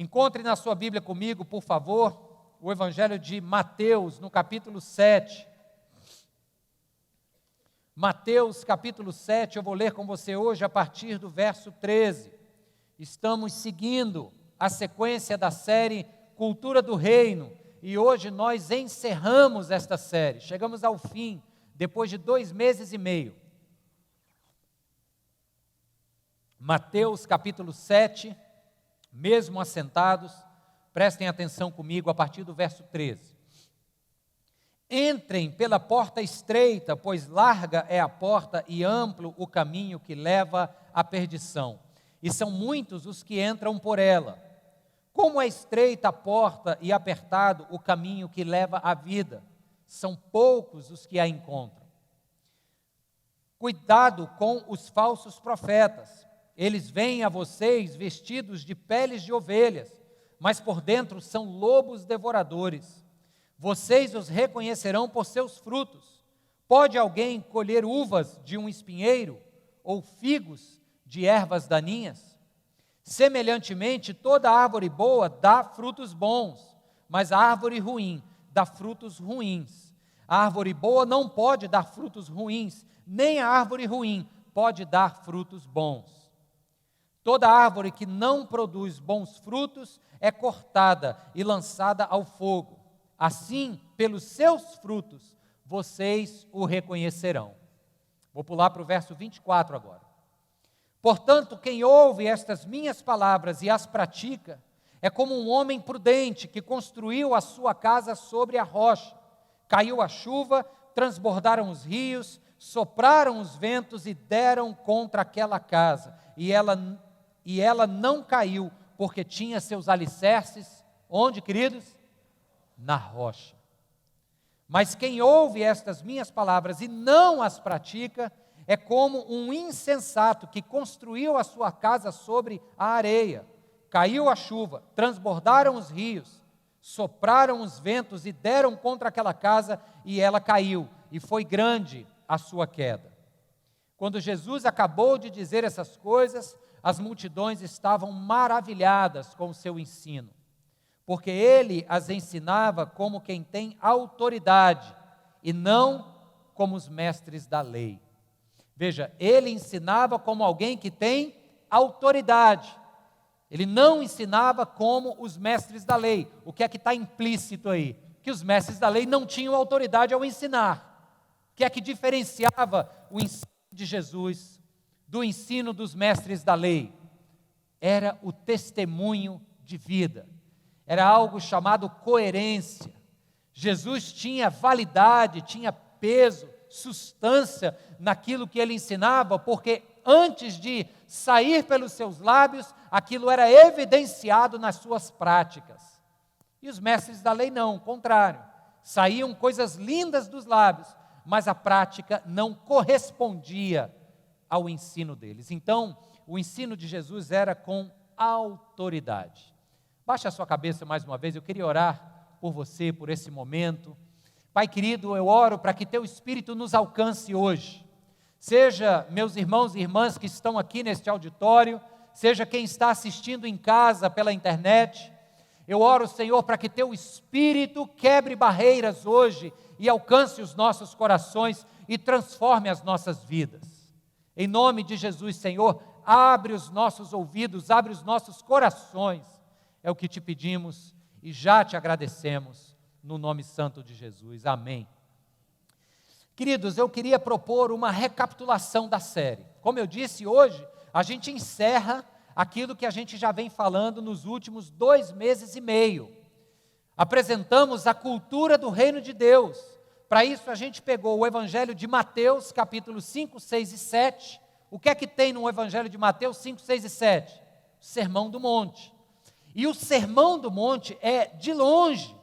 Encontre na sua Bíblia comigo, por favor, o Evangelho de Mateus, no capítulo 7. Mateus, capítulo 7, eu vou ler com você hoje a partir do verso 13. Estamos seguindo a sequência da série Cultura do Reino, e hoje nós encerramos esta série. Chegamos ao fim, depois de 2 meses e meio. Mateus, capítulo 7, mesmo assentados, prestem atenção comigo a partir do verso 13. Entrem pela porta estreita, pois larga é a porta e amplo o caminho que leva à perdição, e são muitos os que entram por ela. Como é estreita a porta e apertado o caminho que leva à vida, são poucos os que a encontram. Cuidado com os falsos profetas. Eles vêm a vocês vestidos de peles de ovelhas, mas por dentro são lobos devoradores. Vocês os reconhecerão por seus frutos. Pode alguém colher uvas de um espinheiro ou figos de ervas daninhas? Semelhantemente, toda árvore boa dá frutos bons, mas a árvore ruim dá frutos ruins. A árvore boa não pode dar frutos ruins, nem a árvore ruim pode dar frutos bons. Toda árvore que não produz bons frutos é cortada e lançada ao fogo. Assim, pelos seus frutos, vocês o reconhecerão. Vou pular para o verso 24 agora. Portanto, quem ouve estas minhas palavras e as pratica, é como um homem prudente que construiu a sua casa sobre a rocha. Caiu a chuva, transbordaram os rios, sopraram os ventos e deram contra aquela casa. E ela não caiu, porque tinha seus alicerces, onde, queridos? Na rocha. Mas quem ouve estas minhas palavras e não as pratica, é como um insensato que construiu a sua casa sobre a areia. Caiu a chuva, transbordaram os rios, sopraram os ventos e deram contra aquela casa, e ela caiu, e foi grande a sua queda. Quando Jesus acabou de dizer essas coisas, as multidões estavam maravilhadas com o seu ensino, porque ele as ensinava como quem tem autoridade, e não como os mestres da lei. Veja, ele ensinava como alguém que tem autoridade. Ele não ensinava como os mestres da lei. O que é que está implícito aí? Que os mestres da lei não tinham autoridade ao ensinar. O que é que diferenciava o ensino de Jesus do ensino dos mestres da lei? Era o testemunho de vida. Era algo chamado coerência. Jesus tinha validade, tinha peso, substância naquilo que ele ensinava, porque antes de sair pelos seus lábios, aquilo era evidenciado nas suas práticas. E os mestres da lei não, o contrário. Saíam coisas lindas dos lábios, mas a prática não correspondia ao ensino deles. Então, o ensino de Jesus era com autoridade. Baixe a sua cabeça mais uma vez, eu queria orar por você, por esse momento. Pai querido, eu oro para que Teu Espírito nos alcance hoje. Seja meus irmãos e irmãs que estão aqui neste auditório, seja quem está assistindo em casa pela internet. Eu oro, Senhor, para que Teu Espírito quebre barreiras hoje e alcance os nossos corações e transforme as nossas vidas. Em nome de Jesus, Senhor, abre os nossos ouvidos, abre os nossos corações. É o que te pedimos e já te agradecemos. No nome santo de Jesus, amém. Queridos, eu queria propor uma recapitulação da série. Como eu disse, hoje a gente encerra aquilo que a gente já vem falando nos últimos 2 meses e meio. Apresentamos a cultura do reino de Deus. Para isso a gente pegou o Evangelho de Mateus, capítulos 5, 6 e 7. O que é que tem no Evangelho de Mateus 5, 6 e 7? O Sermão do Monte. E o Sermão do Monte é, de longe,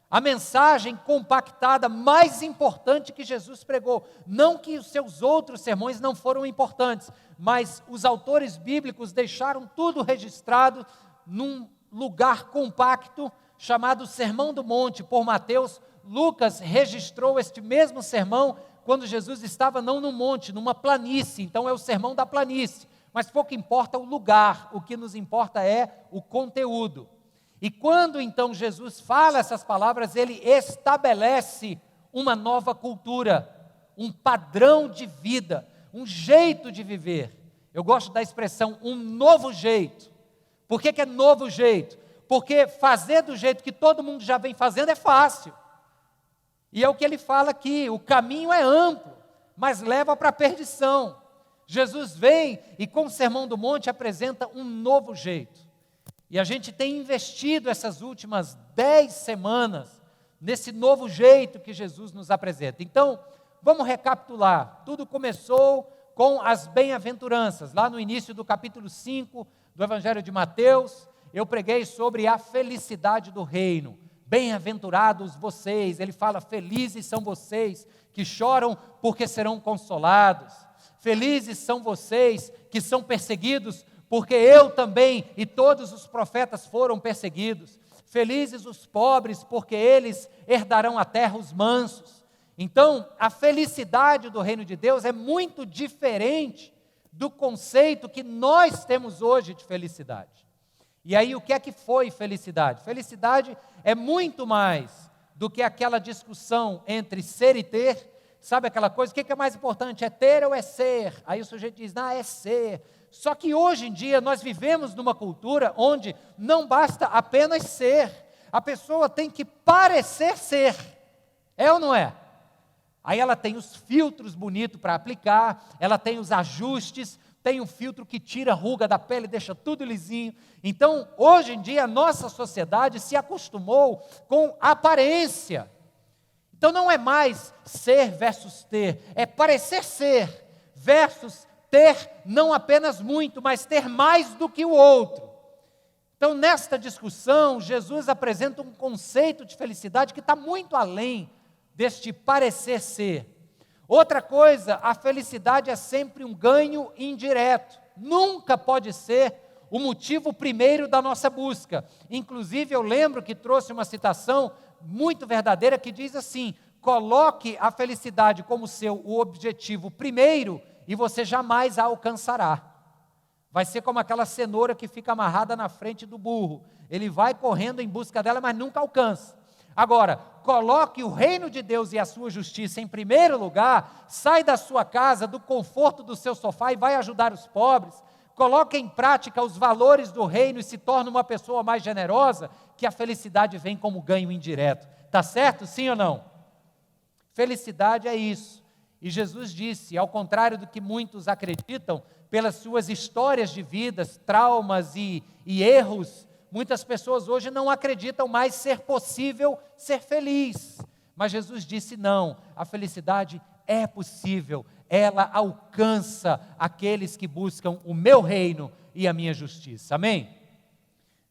a mensagem compactada mais importante que Jesus pregou. Não que os seus outros sermões não foram importantes, mas os autores bíblicos deixaram tudo registrado num lugar compacto chamado Sermão do Monte, por Mateus. Lucas registrou este mesmo sermão quando Jesus estava não no monte, numa planície. Então é o sermão da planície. Mas pouco importa o lugar, o que nos importa é o conteúdo. E quando então Jesus fala essas palavras, ele estabelece uma nova cultura, um padrão de vida, um jeito de viver. Eu gosto da expressão um novo jeito. Por que é novo jeito? Porque fazer do jeito que todo mundo já vem fazendo é fácil. E é o que ele fala aqui, o caminho é amplo, mas leva para a perdição. Jesus vem e com o Sermão do Monte apresenta um novo jeito. E a gente tem investido essas últimas 10 semanas nesse novo jeito que Jesus nos apresenta. Então, vamos recapitular. Tudo começou com as bem-aventuranças. Lá no início do capítulo 5 do Evangelho de Mateus, eu preguei sobre a felicidade do reino. Bem-aventurados vocês. Ele fala, felizes são vocês que choram porque serão consolados. Felizes são vocês que são perseguidos porque eu também e todos os profetas foram perseguidos. Felizes os pobres, porque eles herdarão a terra, os mansos. Então, a felicidade do reino de Deus é muito diferente do conceito que nós temos hoje de felicidade. E aí, o que é que foi felicidade? Felicidade é muito mais do que aquela discussão entre ser e ter. Sabe aquela coisa, o que é mais importante, é ter ou é ser? Aí o sujeito diz, não, é ser. Só que hoje em dia nós vivemos numa cultura onde não basta apenas ser, a pessoa tem que parecer ser, é ou não é? Aí ela tem os filtros bonitos para aplicar, ela tem os ajustes, tem um filtro que tira a ruga da pele, deixa tudo lisinho. Então, hoje em dia, a nossa sociedade se acostumou com aparência. Então não é mais ser versus ter, é parecer ser versus ter não apenas muito, mas ter mais do que o outro. Então, nesta discussão, Jesus apresenta um conceito de felicidade que está muito além deste parecer ser. Outra coisa, a felicidade é sempre um ganho indireto. Nunca pode ser o motivo primeiro da nossa busca. Inclusive, eu lembro que trouxe uma citação muito verdadeira que diz assim, coloque a felicidade como seu o objetivo primeiro e você jamais a alcançará. Vai ser como aquela cenoura que fica amarrada na frente do burro. Ele vai correndo em busca dela, mas nunca alcança. Agora, coloque o reino de Deus e a sua justiça em primeiro lugar, sai da sua casa, do conforto do seu sofá e vai ajudar os pobres. Coloque em prática os valores do reino e se torne uma pessoa mais generosa, que a felicidade vem como ganho indireto. Tá certo? Sim ou não? Felicidade é isso. E Jesus disse, ao contrário do que muitos acreditam, pelas suas histórias de vidas, traumas e erros, muitas pessoas hoje não acreditam mais ser possível ser feliz. Mas Jesus disse não, a felicidade é possível, ela alcança aqueles que buscam o meu reino e a minha justiça. Amém?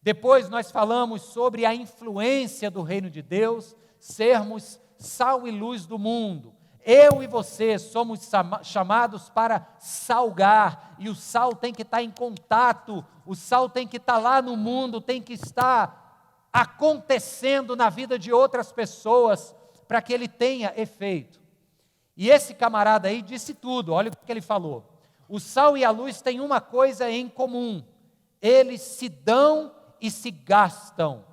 Depois nós falamos sobre a influência do reino de Deus, sermos sal e luz do mundo. Eu e você somos chamados para salgar, e o sal tem que estar em contato, o sal tem que estar lá no mundo, tem que estar acontecendo na vida de outras pessoas, para que ele tenha efeito. E esse camarada aí disse tudo, olha o que ele falou. O sal e a luz têm uma coisa em comum, eles se dão e se gastam.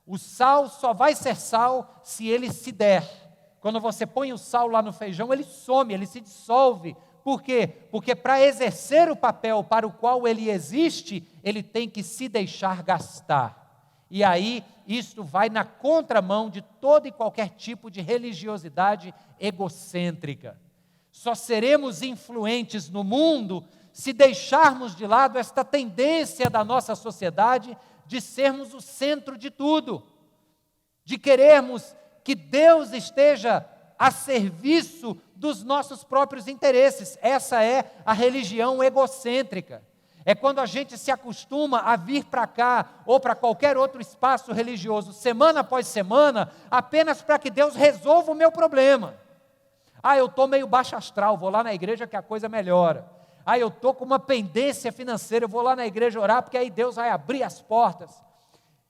O sal só vai ser sal se ele se der. Quando você põe o sal lá no feijão, ele some, ele se dissolve. Por quê? Porque para exercer o papel para o qual ele existe, ele tem que se deixar gastar. E aí, isto vai na contramão de todo e qualquer tipo de religiosidade egocêntrica. Só seremos influentes no mundo se deixarmos de lado esta tendência da nossa sociedade de sermos o centro de tudo, de querermos que Deus esteja a serviço dos nossos próprios interesses. Essa é a religião egocêntrica. É quando a gente se acostuma a vir para cá ou para qualquer outro espaço religioso, semana após semana, apenas para que Deus resolva o meu problema. Eu estou meio baixo astral, vou lá na igreja que a coisa melhora. Eu estou com uma pendência financeira, eu vou lá na igreja orar, porque aí Deus vai abrir as portas.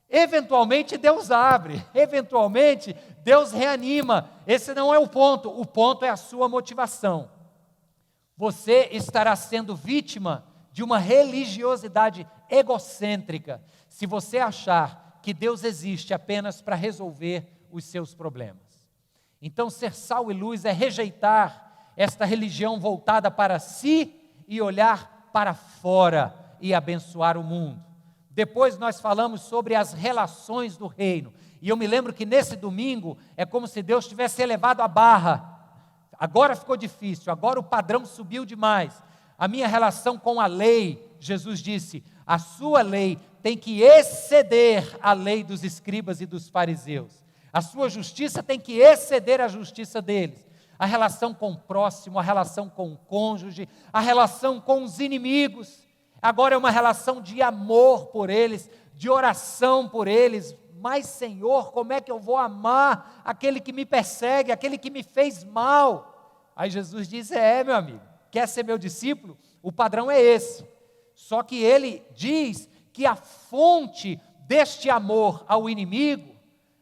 Eventualmente Deus abre, eventualmente Deus reanima. Esse não é o ponto é a sua motivação. Você estará sendo vítima de uma religiosidade egocêntrica se você achar que Deus existe apenas para resolver os seus problemas. Então, ser sal e luz é rejeitar esta religião voltada para si e olhar para fora e abençoar o mundo. Depois nós falamos sobre as relações do reino. E eu me lembro que nesse domingo é como se Deus tivesse elevado a barra. Agora ficou difícil, agora o padrão subiu demais. A minha relação com a lei, Jesus disse, a sua lei tem que exceder a lei dos escribas e dos fariseus. A sua justiça tem que exceder a justiça deles. A relação com o próximo, a relação com o cônjuge, a relação com os inimigos. Agora é uma relação de amor por eles, de oração por eles. Mas, Senhor, como é que eu vou amar aquele que me persegue, aquele que me fez mal? Aí Jesus diz, meu amigo, quer ser meu discípulo? O padrão é esse. Só que ele diz que a fonte deste amor ao inimigo,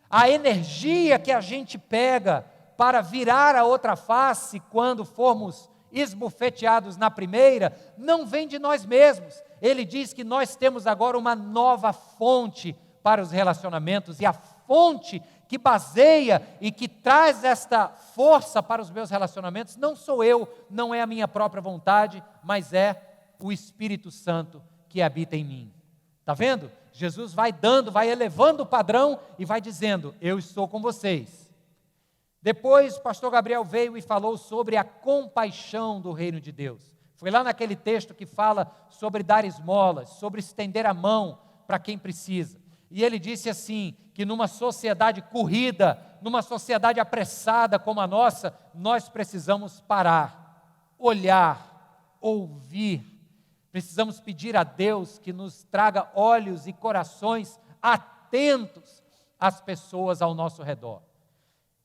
a energia que a gente pega para virar a outra face quando formos esbofeteados na primeira, não vem de nós mesmos. Ele diz que nós temos agora uma nova fonte para os relacionamentos, e a fonte que baseia e que traz esta força para os meus relacionamentos não sou eu, não é a minha própria vontade, mas é o Espírito Santo que habita em mim. Está vendo? Jesus vai elevando o padrão e vai dizendo, eu estou com vocês. Depois o pastor Gabriel veio e falou sobre a compaixão do reino de Deus. Foi lá naquele texto que fala sobre dar esmolas, sobre estender a mão para quem precisa. E ele disse assim, que numa sociedade corrida, numa sociedade apressada como a nossa, nós precisamos parar, olhar, ouvir. Precisamos pedir a Deus que nos traga olhos e corações atentos às pessoas ao nosso redor.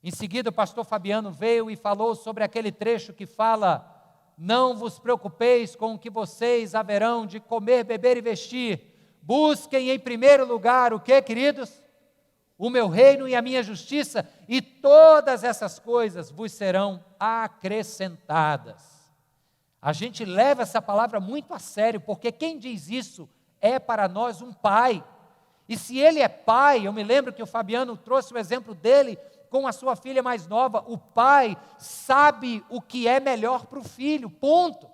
Em seguida, o pastor Fabiano veio e falou sobre aquele trecho que fala, não vos preocupeis com o que vocês haverão de comer, beber e vestir. Busquem em primeiro lugar o que, queridos? O meu reino e a minha justiça, e todas essas coisas vos serão acrescentadas. A gente leva essa palavra muito a sério, porque quem diz isso é para nós um pai. E se ele é pai, eu me lembro que o Fabiano trouxe o exemplo dele com a sua filha mais nova, o pai sabe o que é melhor para o filho, ponto.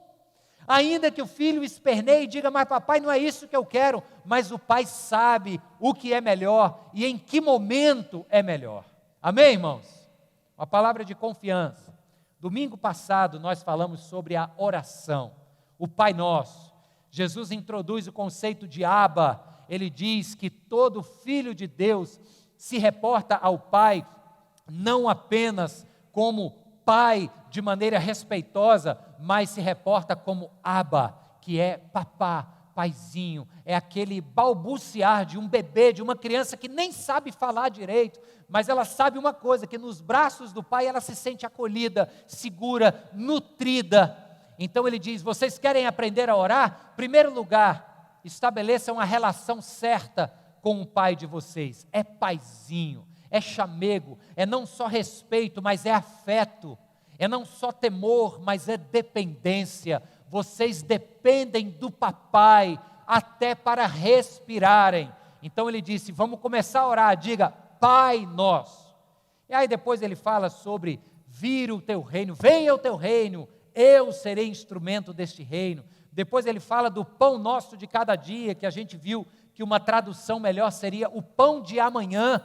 Ainda que o filho esperneie e diga, mas papai, não é isso que eu quero, mas o pai sabe o que é melhor e em que momento é melhor. Amém, irmãos? Uma palavra de confiança. Domingo passado nós falamos sobre a oração, o Pai Nosso. Jesus introduz o conceito de Abba, ele diz que todo filho de Deus se reporta ao Pai, não apenas como pai de maneira respeitosa, mas se reporta como Abba, que é papá, paizinho, é aquele balbuciar de um bebê, de uma criança que nem sabe falar direito, mas ela sabe uma coisa, que nos braços do pai ela se sente acolhida, segura, nutrida. Então ele diz, vocês querem aprender a orar? Em primeiro lugar, estabeleçam a relação certa com o pai de vocês, é paizinho, é chamego, é não só respeito, mas é afeto, é não só temor, mas é dependência. Vocês dependem do papai até para respirarem. Então ele disse, vamos começar a orar, diga, Pai Nosso. E aí depois ele fala sobre, vira o teu reino, venha o teu reino, eu serei instrumento deste reino. Depois ele fala do pão nosso de cada dia, que a gente viu que uma tradução melhor seria o pão de amanhã,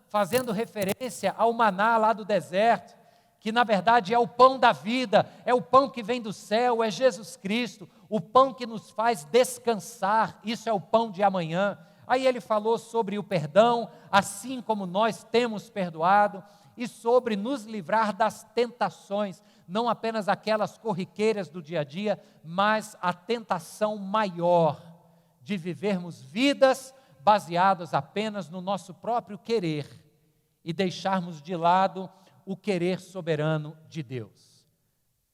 fazendo referência ao maná lá do deserto, que na verdade é o pão da vida, é o pão que vem do céu, é Jesus Cristo, o pão que nos faz descansar, isso é o pão de amanhã. Aí ele falou sobre o perdão, assim como nós temos perdoado, e sobre nos livrar das tentações, não apenas aquelas corriqueiras do dia a dia, mas a tentação maior de vivermos vidas baseadas apenas no nosso próprio querer e deixarmos de lado o querer soberano de Deus.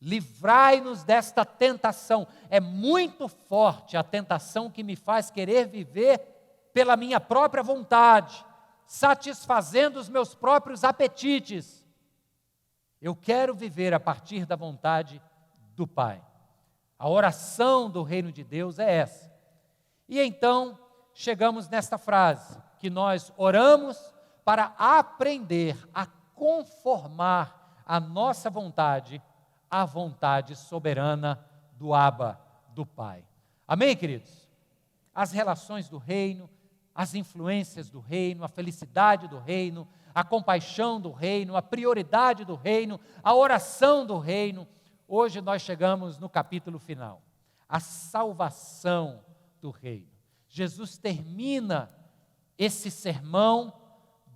Livrai-nos desta tentação. É muito forte a tentação que me faz querer viver pela minha própria vontade, satisfazendo os meus próprios apetites. Eu quero viver a partir da vontade do Pai. A oração do reino de Deus é essa. E então chegamos nesta frase, que nós oramos para aprender a conformar a nossa vontade à vontade soberana do Abba, do Pai. Amém, queridos? As relações do reino, as influências do reino, a felicidade do reino, a compaixão do reino, a prioridade do reino, a oração do reino. Hoje nós chegamos no capítulo final, a salvação do reino. Jesus termina esse sermão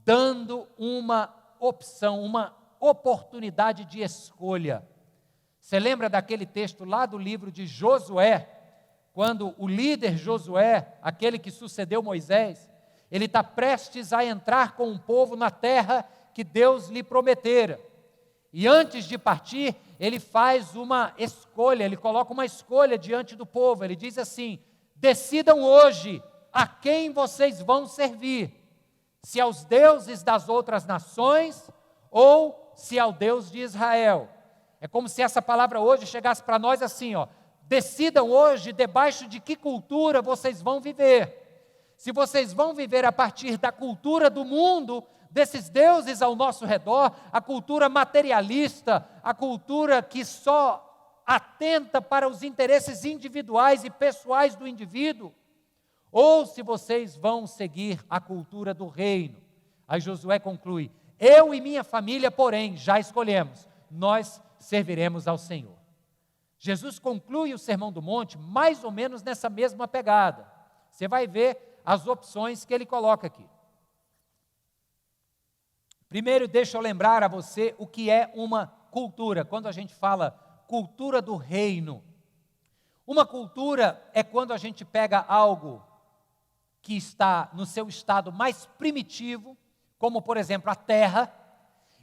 dando uma opção, uma oportunidade de escolha. Você lembra daquele texto lá do livro de Josué, quando o líder Josué, aquele que sucedeu Moisés, ele está prestes a entrar com o povo na terra que Deus lhe prometera. E antes de partir, ele faz uma escolha, ele coloca uma escolha diante do povo. Ele diz assim: decidam hoje a quem vocês vão servir, se aos deuses das outras nações ou se ao Deus de Israel. É como se essa palavra hoje chegasse para nós assim, ó: decidam hoje debaixo de que cultura vocês vão viver. Se vocês vão viver a partir da cultura do mundo, desses deuses ao nosso redor, a cultura materialista, a cultura que só atenta para os interesses individuais e pessoais do indivíduo, ou se vocês vão seguir a cultura do reino. Aí Josué conclui: eu e minha família, porém, já escolhemos, nós serviremos ao Senhor. Jesus conclui o Sermão do Monte mais ou menos nessa mesma pegada. Você vai ver as opções que ele coloca aqui. Primeiro, deixa eu lembrar a você o que é uma cultura. Quando a gente fala cultura do reino, uma cultura é quando a gente pega algo que está no seu estado mais primitivo, como por exemplo a terra,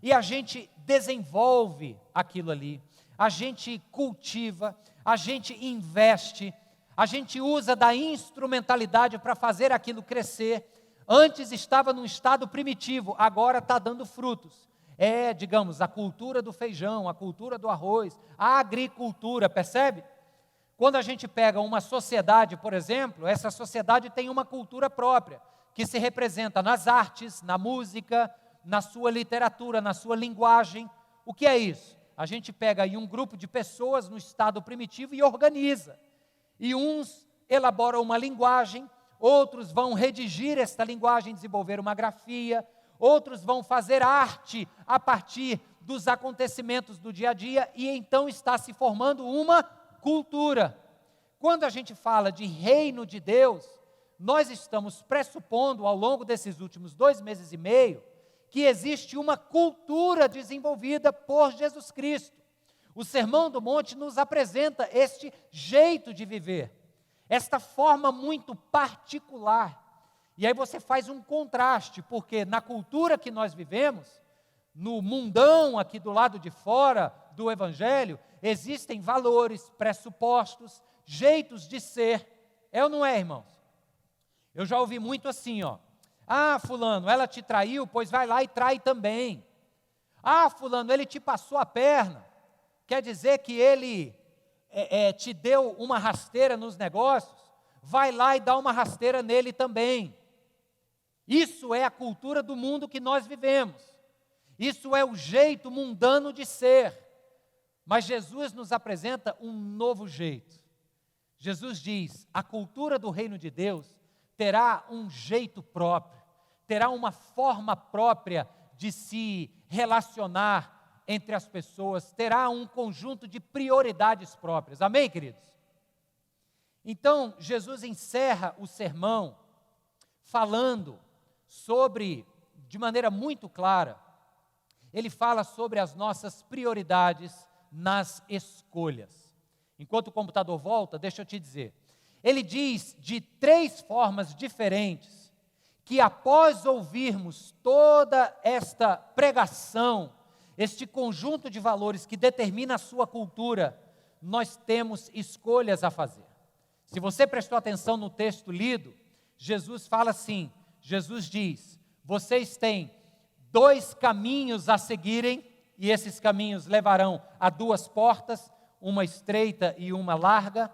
e a gente desenvolve aquilo ali, a gente cultiva, a gente investe, a gente usa da instrumentalidade para fazer aquilo crescer. Antes estava num estado primitivo, agora está dando frutos. É, digamos, a cultura do feijão, a cultura do arroz, a agricultura, percebe? Quando a gente pega uma sociedade, por exemplo, essa sociedade tem uma cultura própria, que se representa nas artes, na música, na sua literatura, na sua linguagem. O que é isso? A gente pega aí um grupo de pessoas no estado primitivo e organiza. E uns elaboram uma linguagem, outros vão redigir esta linguagem, desenvolver uma grafia, outros vão fazer arte a partir dos acontecimentos do dia a dia, e então está se formando uma cultura. Quando a gente fala de reino de Deus, nós estamos pressupondo ao longo desses últimos 2 meses e meio, que existe uma cultura desenvolvida por Jesus Cristo. O Sermão do Monte nos apresenta este jeito de viver, esta forma muito particular. E aí você faz um contraste, porque na cultura que nós vivemos, no mundão aqui do lado de fora do Evangelho, existem valores, pressupostos, jeitos de ser. É ou não é, irmãos? Eu já ouvi muito assim, ó: ah, fulano, ela te traiu, pois vai lá e trai também. Ah, fulano, ele te passou a perna, quer dizer que ele te deu uma rasteira nos negócios, vai lá e dá uma rasteira nele também. Isso é a cultura do mundo que nós vivemos. Isso é o jeito mundano de ser. Mas Jesus nos apresenta um novo jeito. Jesus diz: a cultura do reino de Deus terá um jeito próprio, terá uma forma própria de se relacionar entre as pessoas, terá um conjunto de prioridades próprias. Amém, queridos? Então, Jesus encerra o sermão falando sobre, de maneira muito clara, ele fala sobre as nossas prioridades nas escolhas. Enquanto o computador volta, deixa eu te dizer. Ele diz de 3 formas diferentes que, após ouvirmos toda esta pregação, este conjunto de valores que determina a sua cultura, nós temos escolhas a fazer. Se você prestou atenção no texto lido, Jesus fala assim, Jesus diz: vocês têm 2 caminhos a seguirem, e esses caminhos levarão a 2 portas, uma estreita e uma larga.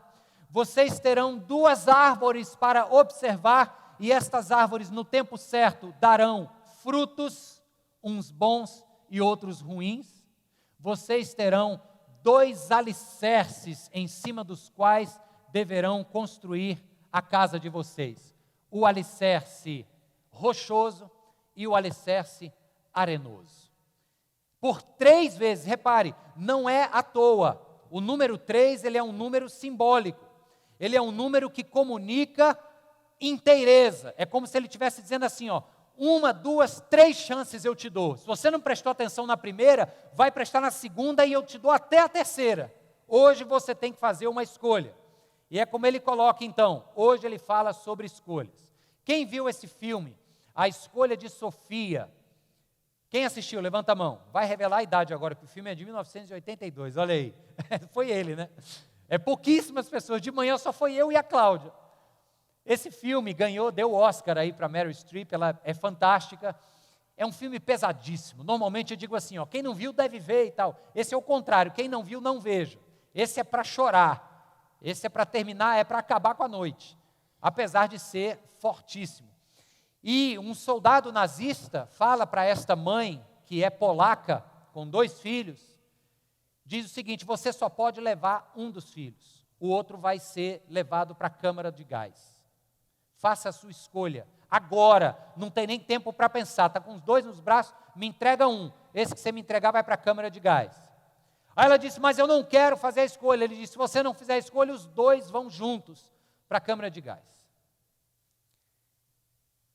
Vocês terão 2 árvores para observar, e estas árvores no tempo certo darão frutos, uns bons e outros ruins. Vocês terão 2 alicerces em cima dos quais deverão construir a casa de vocês: o alicerce rochoso e o alicerce arenoso. Por 3 vezes, repare, não é à toa. O número 3, ele é um número simbólico. Ele é um número que comunica inteireza. É como se ele estivesse dizendo assim, 1, 2, 3 chances eu te dou. Se você não prestou atenção na primeira, vai prestar na segunda e eu te dou até a terceira. Hoje você tem que fazer uma escolha. E é como ele coloca então, hoje ele fala sobre escolhas. Quem viu esse filme, A Escolha de Sofia? Quem assistiu? Levanta a mão. Vai revelar a idade agora, que o filme é de 1982, olha aí. Foi ele, né? É pouquíssimas pessoas, de manhã só foi eu e a Cláudia. Esse filme deu Oscar aí para Meryl Streep, ela é fantástica. É um filme pesadíssimo. Normalmente eu digo assim, quem não viu deve ver e tal. Esse é o contrário, quem não viu não veja. Esse é para chorar. Esse é para terminar, é para acabar com a noite. Apesar de ser fortíssimo. E um soldado nazista fala para esta mãe, que é polaca, com 2 filhos, diz o seguinte: você só pode levar um dos filhos, o outro vai ser levado para a câmara de gás. Faça a sua escolha, agora, não tem nem tempo para pensar, está com os 2 nos braços, me entrega um, esse que você me entregar vai para a câmara de gás. Aí ela disse, mas eu não quero fazer a escolha. Ele disse, se você não fizer a escolha, os 2 vão juntos para a câmara de gás.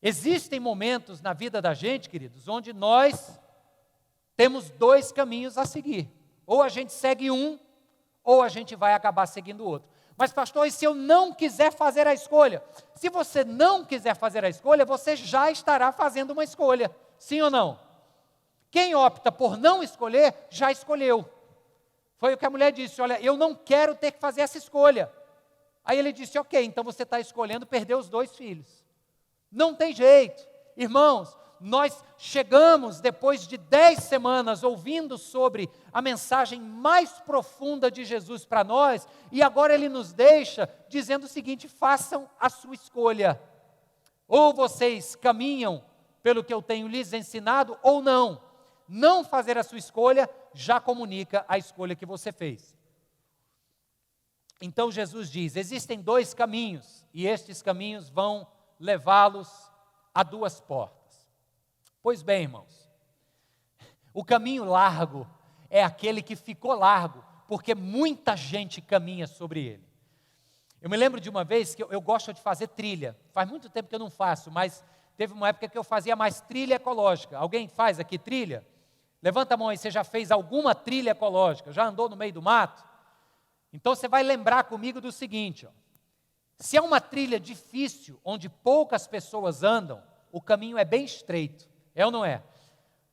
Existem momentos na vida da gente, queridos, onde nós temos 2 caminhos a seguir. Ou a gente segue um, ou a gente vai acabar seguindo o outro. Mas pastor, e se eu não quiser fazer a escolha? Se você não quiser fazer a escolha, você já estará fazendo uma escolha. Sim ou não? Quem opta por não escolher, já escolheu. Foi o que a mulher disse, olha, eu não quero ter que fazer essa escolha. Aí ele disse, ok, então você está escolhendo perder os 2 filhos. Não tem jeito. Irmãos, nós chegamos depois de 10 semanas ouvindo sobre a mensagem mais profunda de Jesus para nós, e agora ele nos deixa dizendo o seguinte: façam a sua escolha. Ou vocês caminham pelo que eu tenho lhes ensinado, ou não. Não fazer a sua escolha já comunica a escolha que você fez. Então Jesus diz, existem 2 caminhos, e estes caminhos vão levá-los a 2 portas. Pois bem, irmãos, o caminho largo é aquele que ficou largo, porque muita gente caminha sobre ele. Eu me lembro de uma vez que eu gosto de fazer trilha, faz muito tempo que eu não faço, mas teve uma época que eu fazia mais trilha ecológica. Alguém faz aqui trilha? Levanta a mão aí, você já fez alguma trilha ecológica? Já andou no meio do mato? Então você vai lembrar comigo do seguinte, se é uma trilha difícil, onde poucas pessoas andam, o caminho é bem estreito, é ou não é?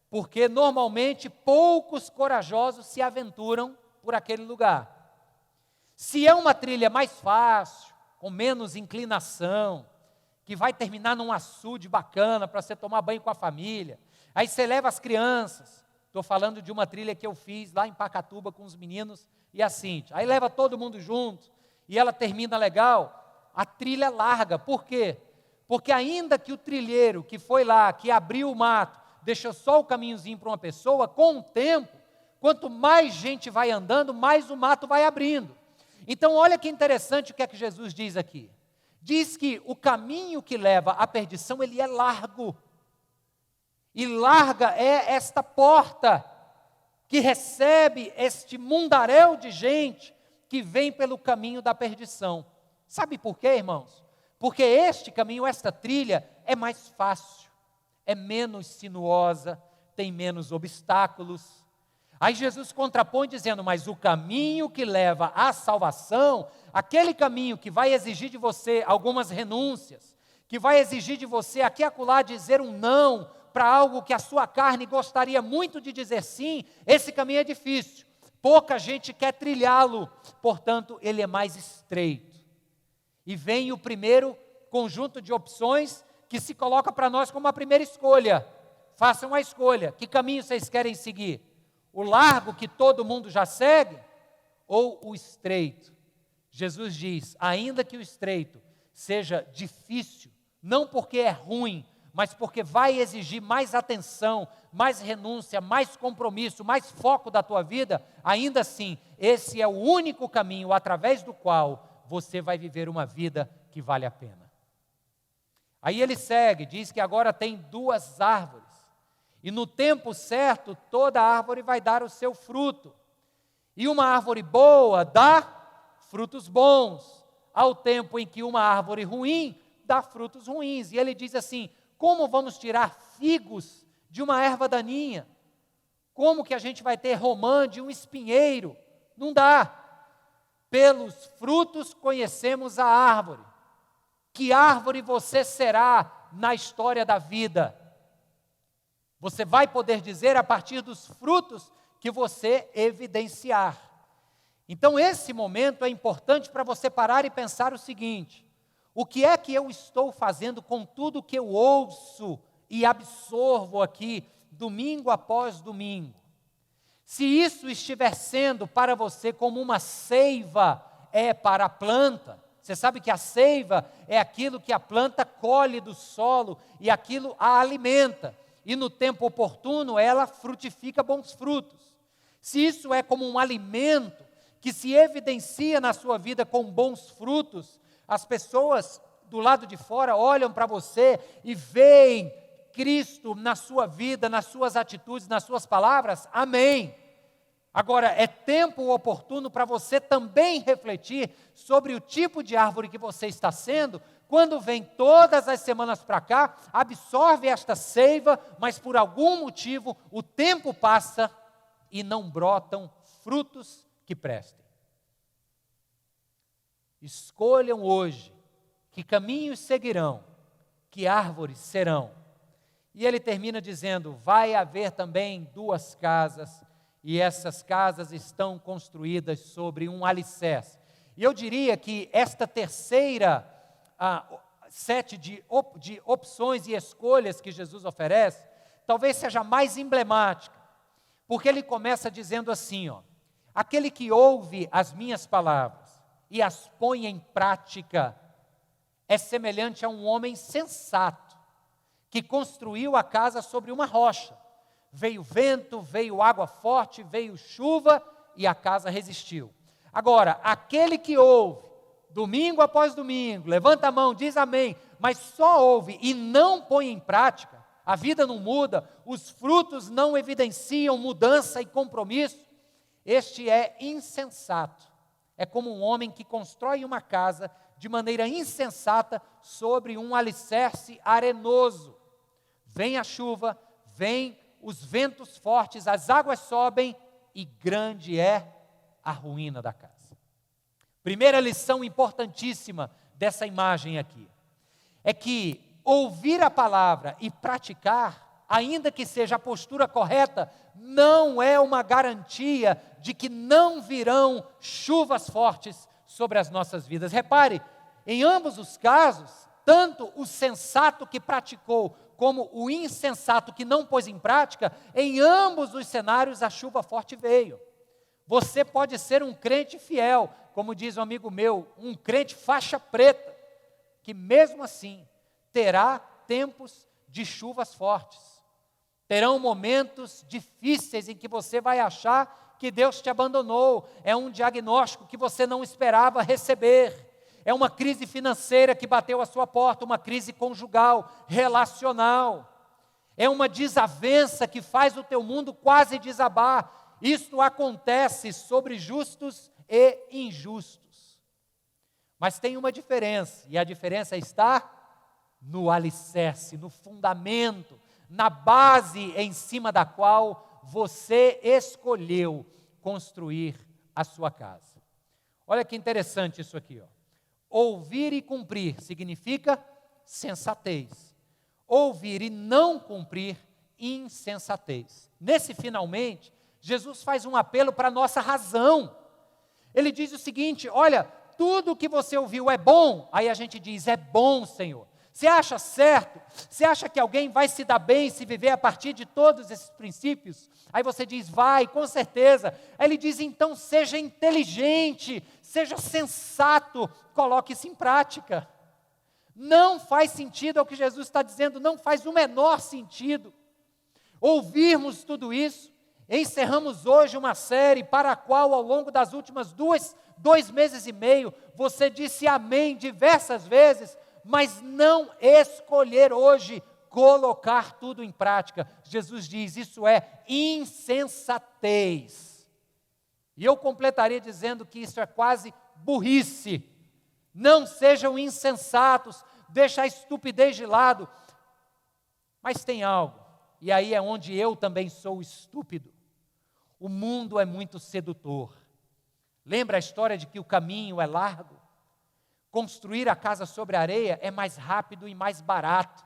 Porque normalmente poucos corajosos se aventuram por aquele lugar. Se é uma trilha mais fácil, com menos inclinação, que vai terminar num açude bacana para você tomar banho com a família, aí você leva as crianças, estou falando de uma trilha que eu fiz lá em Pacatuba com os meninos e a Cíntia, aí leva todo mundo junto, e ela termina legal. A trilha é larga, por quê? Porque ainda que o trilheiro que foi lá, que abriu o mato, deixou só o caminhozinho para uma pessoa, com o tempo, quanto mais gente vai andando, mais o mato vai abrindo. Então olha que interessante o que é que Jesus diz aqui. Diz que o caminho que leva à perdição, ele é largo. E larga é esta porta que recebe este mundaréu de gente que vem pelo caminho da perdição. Sabe por quê, irmãos? Porque este caminho, esta trilha, é mais fácil, é menos sinuosa, tem menos obstáculos. Aí Jesus contrapõe dizendo, mas o caminho que leva à salvação, aquele caminho que vai exigir de você algumas renúncias, que vai exigir de você aqui e acolá dizer um não para algo que a sua carne gostaria muito de dizer sim, esse caminho é difícil. Pouca gente quer trilhá-lo, portanto, ele é mais estreito. E vem o primeiro conjunto de opções que se coloca para nós como a primeira escolha. Façam a escolha. Que caminho vocês querem seguir? O largo que todo mundo já segue? Ou o estreito? Jesus diz, ainda que o estreito seja difícil não porque é ruim, mas porque vai exigir mais atenção, mais renúncia, mais compromisso, mais foco da tua vida, ainda assim, esse é o único caminho através do qual você vai viver uma vida que vale a pena. Aí ele segue, diz que agora tem 2 árvores, e no tempo certo toda árvore vai dar o seu fruto, e uma árvore boa dá frutos bons, ao tempo em que uma árvore ruim dá frutos ruins. E ele diz assim: como vamos tirar figos de uma erva daninha? Como que a gente vai ter romã de um espinheiro? Não dá. Pelos frutos conhecemos a árvore. Que árvore você será na história da vida? Você vai poder dizer a partir dos frutos que você evidenciar. Então esse momento é importante para você parar e pensar o seguinte: o que é que eu estou fazendo com tudo que eu ouço e absorvo aqui, domingo após domingo? Se isso estiver sendo para você como uma seiva é para a planta, você sabe que a seiva é aquilo que a planta colhe do solo e aquilo a alimenta, e no tempo oportuno ela frutifica bons frutos. Se isso é como um alimento que se evidencia na sua vida com bons frutos, as pessoas do lado de fora olham para você e veem Cristo na sua vida, nas suas atitudes, nas suas palavras. Amém. Agora, é tempo oportuno para você também refletir sobre o tipo de árvore que você está sendo, quando vem todas as semanas para cá, absorve esta seiva, mas por algum motivo o tempo passa e não brotam frutos que prestem. Escolham hoje que caminhos seguirão, que árvores serão. E ele termina dizendo: vai haver também 2 casas, e essas casas estão construídas sobre um alicerce. E eu diria que esta terceira sete de opções e escolhas que Jesus oferece, talvez seja mais emblemática, porque ele começa dizendo assim, aquele que ouve as minhas palavras e as põe em prática, é semelhante a um homem sensato, que construiu a casa sobre uma rocha. Veio vento, veio água forte, veio chuva e a casa resistiu. Agora, aquele que ouve, domingo após domingo, levanta a mão, diz amém, mas só ouve e não põe em prática, a vida não muda, os frutos não evidenciam mudança e compromisso, este é insensato. É como um homem que constrói uma casa de maneira insensata sobre um alicerce arenoso. Vem a chuva, vem os ventos fortes, as águas sobem e grande é a ruína da casa. Primeira lição importantíssima dessa imagem aqui é que ouvir a palavra e praticar, ainda que seja a postura correta, não é uma garantia de que não virão chuvas fortes sobre as nossas vidas. Repare, em ambos os casos, tanto o sensato que praticou como o insensato que não pôs em prática, em ambos os cenários a chuva forte veio. Você pode ser um crente fiel, como diz um amigo meu, um crente faixa preta, que mesmo assim terá tempos de chuvas fortes. Terão momentos difíceis em que você vai achar que Deus te abandonou. É um diagnóstico que você não esperava receber. É uma crise financeira que bateu à sua porta, uma crise conjugal, relacional. É uma desavença que faz o teu mundo quase desabar. Isto acontece sobre justos e injustos. Mas tem uma diferença, e a diferença está no alicerce, no fundamento, na base em cima da qual você escolheu construir a sua casa. Olha que interessante isso aqui, Ouvir e cumprir significa sensatez. Ouvir e não cumprir, insensatez. Nesse finalmente, Jesus faz um apelo para a nossa razão. Ele diz o seguinte: olha, tudo que você ouviu é bom. Aí a gente diz: é bom, Senhor. Você acha certo? Você acha que alguém vai se dar bem se viver a partir de todos esses princípios? Aí você diz: vai, com certeza. Aí ele diz: então seja inteligente, seja sensato, coloque isso em prática. Não faz sentido, é o que Jesus está dizendo, não faz o menor sentido ouvirmos tudo isso. Encerramos hoje uma série para a qual, ao longo das últimas 2 meses e meio, você disse amém diversas vezes, mas não escolher hoje colocar tudo em prática. Jesus diz, isso é insensatez. E eu completaria dizendo que isso é quase burrice. Não sejam insensatos, deixa a estupidez de lado. Mas tem algo, e aí é onde eu também sou estúpido. O mundo é muito sedutor. Lembra a história de que o caminho é largo? Construir a casa sobre a areia é mais rápido e mais barato.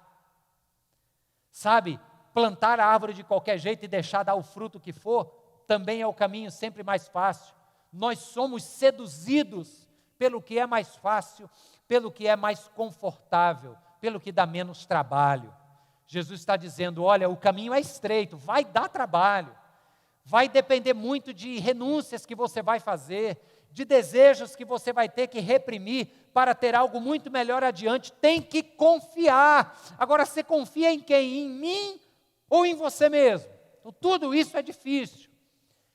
Sabe, plantar a árvore de qualquer jeito e deixar dar o fruto que for, também é o caminho sempre mais fácil. Nós somos seduzidos pelo que é mais fácil, pelo que é mais confortável, pelo que dá menos trabalho. Jesus está dizendo, olha, o caminho é estreito, vai dar trabalho, vai depender muito de renúncias que você vai fazer, de desejos que você vai ter que reprimir para ter algo muito melhor adiante. Tem que confiar. Agora, você confia em quem? Em mim ou em você mesmo? Então, tudo isso é difícil.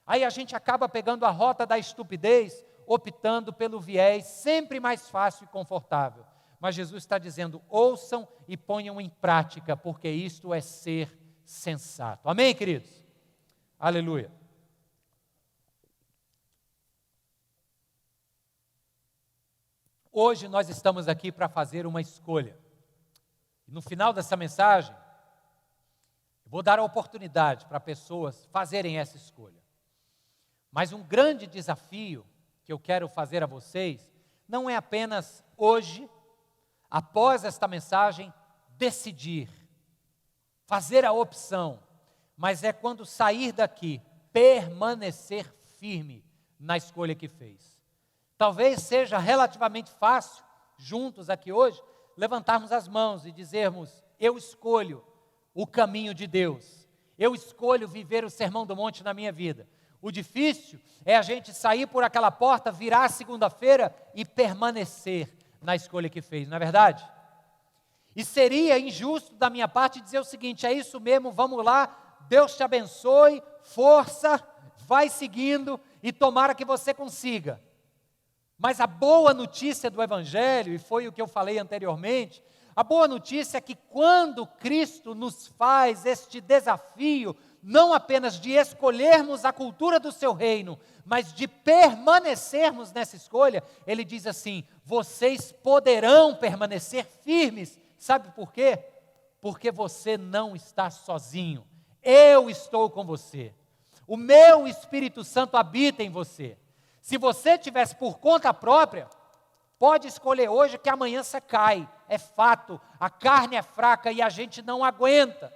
Aí a gente acaba pegando a rota da estupidez, optando pelo viés sempre mais fácil e confortável. Mas Jesus está dizendo, ouçam e ponham em prática, porque isto é ser sensato. Amém, queridos? Aleluia. Hoje nós estamos aqui para fazer uma escolha. E no final dessa mensagem, eu vou dar a oportunidade para pessoas fazerem essa escolha. Mas um grande desafio que eu quero fazer a vocês, não é apenas hoje, após esta mensagem, decidir, fazer a opção, mas é quando sair daqui, permanecer firme na escolha que fez. Talvez seja relativamente fácil, juntos aqui hoje, levantarmos as mãos e dizermos, eu escolho o caminho de Deus, eu escolho viver o Sermão do Monte na minha vida. O difícil é a gente sair por aquela porta, virar a segunda-feira e permanecer na escolha que fez, não é verdade? E seria injusto da minha parte dizer o seguinte, é isso mesmo, vamos lá, Deus te abençoe, força, vai seguindo e tomara que você consiga. Mas a boa notícia do Evangelho, e foi o que eu falei anteriormente, a boa notícia é que quando Cristo nos faz este desafio, não apenas de escolhermos a cultura do seu reino, mas de permanecermos nessa escolha, ele diz assim, vocês poderão permanecer firmes, sabe por quê? Porque você não está sozinho, eu estou com você, o meu Espírito Santo habita em você. Se você tivesse por conta própria, pode escolher hoje que amanhã você cai, é fato, a carne é fraca e a gente não aguenta.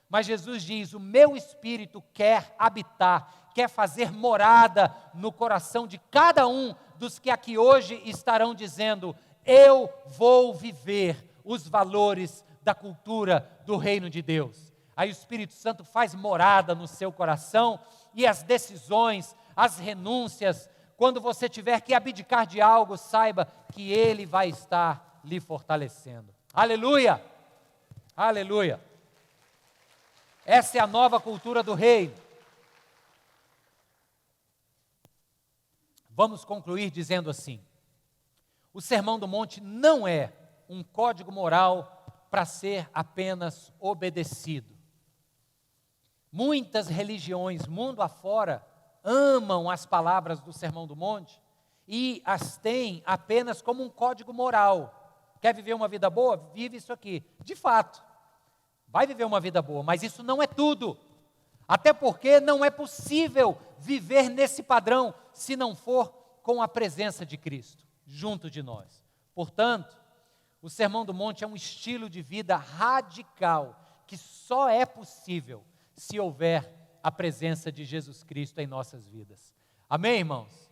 Mas Jesus diz, o meu Espírito quer habitar, quer fazer morada no coração de cada um dos que aqui hoje estarão dizendo, eu vou viver os valores da cultura do reino de Deus. Aí o Espírito Santo faz morada no seu coração e as decisões, as renúncias, quando você tiver que abdicar de algo, saiba que Ele vai estar lhe fortalecendo. Aleluia! Aleluia! Essa é a nova cultura do reino. Vamos concluir dizendo assim, o Sermão do Monte não é um código moral para ser apenas obedecido. Muitas religiões, mundo afora, amam as palavras do Sermão do Monte e as têm apenas como um código moral. Quer viver uma vida boa? Vive isso aqui. De fato, vai viver uma vida boa, mas isso não é tudo. Até porque não é possível viver nesse padrão se não for com a presença de Cristo junto de nós. Portanto, o Sermão do Monte é um estilo de vida radical que só é possível se houver a presença de Jesus Cristo em nossas vidas. Amém, irmãos?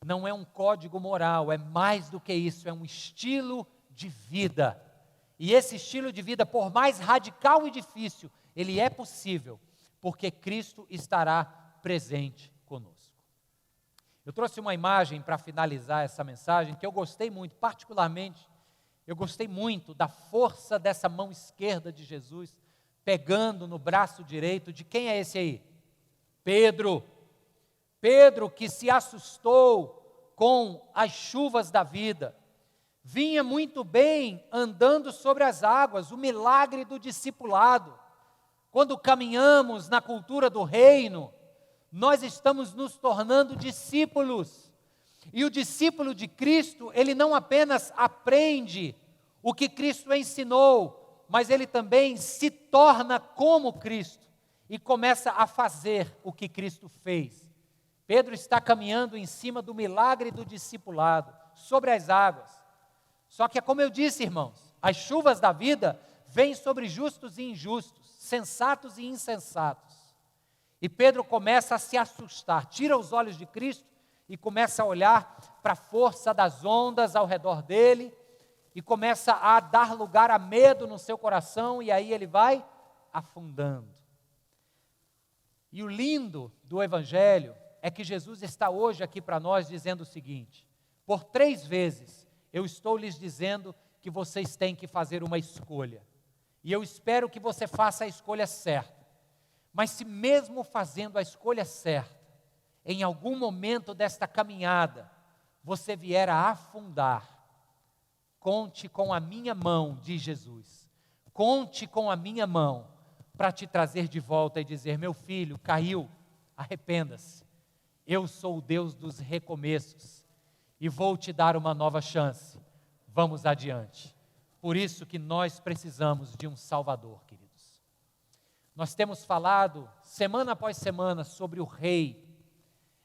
Não é um código moral, é mais do que isso, é um estilo de vida. E esse estilo de vida, por mais radical e difícil, ele é possível, porque Cristo estará presente conosco. Eu trouxe uma imagem para finalizar essa mensagem, que eu gostei muito, particularmente, Eu gostei muito da força dessa mão esquerda de Jesus, pegando no braço direito de quem é esse aí? Pedro. Pedro que se assustou com as chuvas da vida, vinha muito bem andando sobre as águas, o milagre do discipulado. Quando caminhamos na cultura do reino, nós estamos nos tornando discípulos. E o discípulo de Cristo, ele não apenas aprende o que Cristo ensinou, mas ele também se torna como Cristo e começa a fazer o que Cristo fez. Pedro está caminhando em cima do milagre do discipulado, sobre as águas. Só que é como eu disse, irmãos, as chuvas da vida vêm sobre justos e injustos, sensatos e insensatos. E Pedro começa a se assustar, tira os olhos de Cristo e começa a olhar para a força das ondas ao redor dele e começa a dar lugar a medo no seu coração e aí ele vai afundando. E o lindo do Evangelho é que Jesus está hoje aqui para nós dizendo o seguinte: por 3 vezes eu estou lhes dizendo que vocês têm que fazer uma escolha. E eu espero que você faça a escolha certa. Mas se mesmo fazendo a escolha certa, em algum momento desta caminhada, você vier a afundar, conte com a minha mão, diz Jesus. Conte com a minha mão para te trazer de volta e dizer: meu filho, caiu, arrependa-se. Eu sou o Deus dos recomeços e vou te dar uma nova chance. Vamos adiante. Por isso que nós precisamos de um Salvador, queridos. Nós temos falado semana após semana sobre o Rei.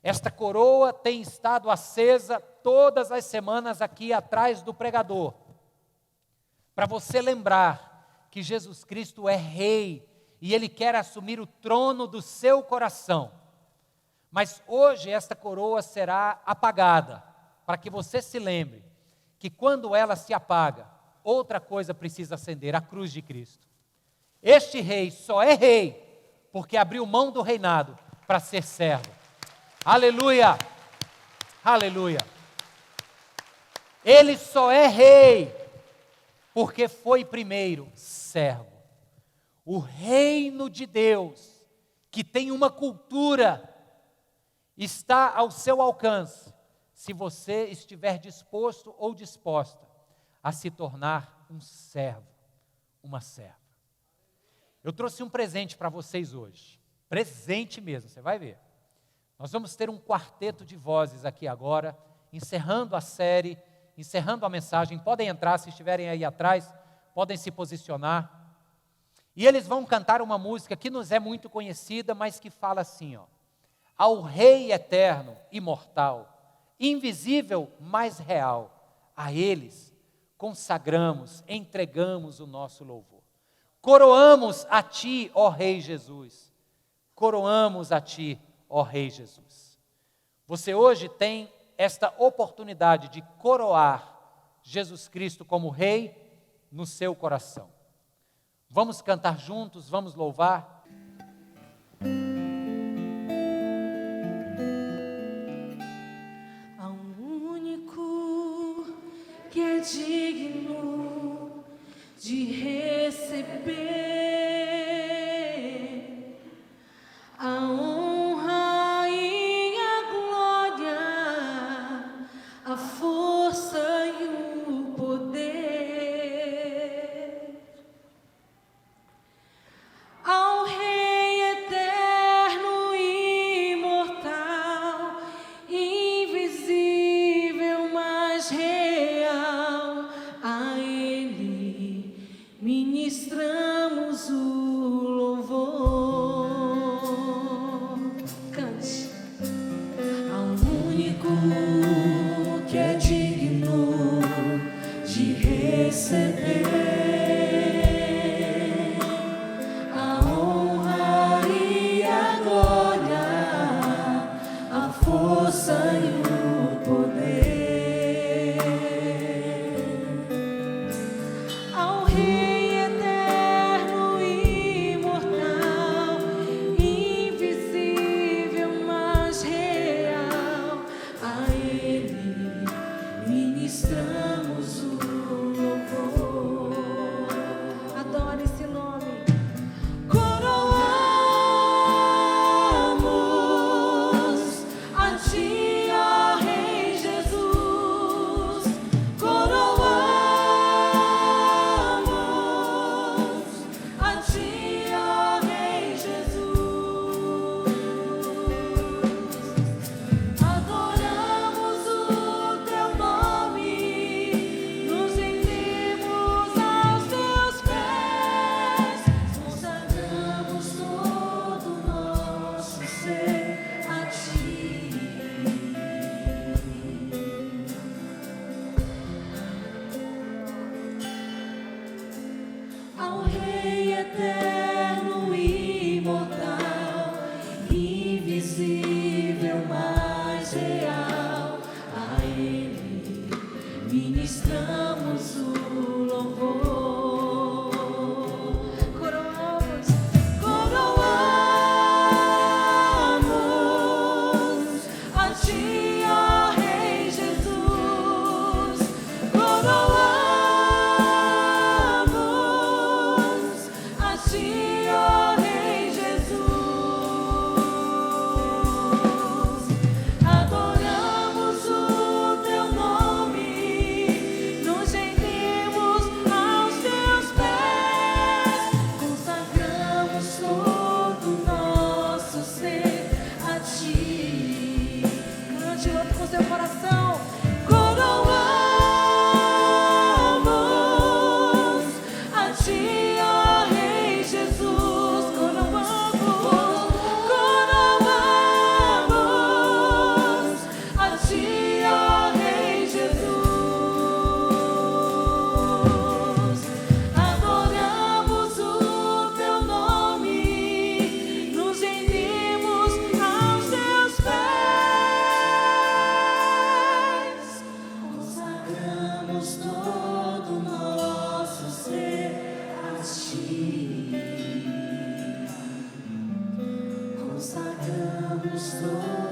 Esta coroa tem estado acesa todas as semanas aqui atrás do pregador, para você lembrar que Jesus Cristo é Rei e Ele quer assumir o trono do seu coração. Mas hoje esta coroa será apagada, para que você se lembre que quando ela se apaga, outra coisa precisa acender, a cruz de Cristo. Este rei só é rei porque abriu mão do reinado para ser servo. Aleluia! Aleluia! Ele só é rei porque foi primeiro servo. O reino de Deus, que tem uma cultura, está ao seu alcance, se você estiver disposto ou disposta a se tornar um servo, uma serva. Eu trouxe um presente para vocês hoje, presente mesmo, você vai ver. Nós vamos ter um quarteto de vozes aqui agora, encerrando a série, encerrando a mensagem. Podem entrar, se estiverem aí atrás, podem se posicionar. E eles vão cantar uma música que nos é muito conhecida, mas que fala assim, ó: ao Rei eterno, imortal, invisível, mas real, a eles consagramos, entregamos o nosso louvor. Coroamos a Ti, ó Rei Jesus. Coroamos a Ti, ó Rei Jesus. Você hoje tem esta oportunidade de coroar Jesus Cristo como Rei no seu coração. Vamos cantar juntos, vamos louvar. Há um único que é digno de receber a honra e a glória, a força e o poder. Ao todo o nosso ser a ti, consagramos todo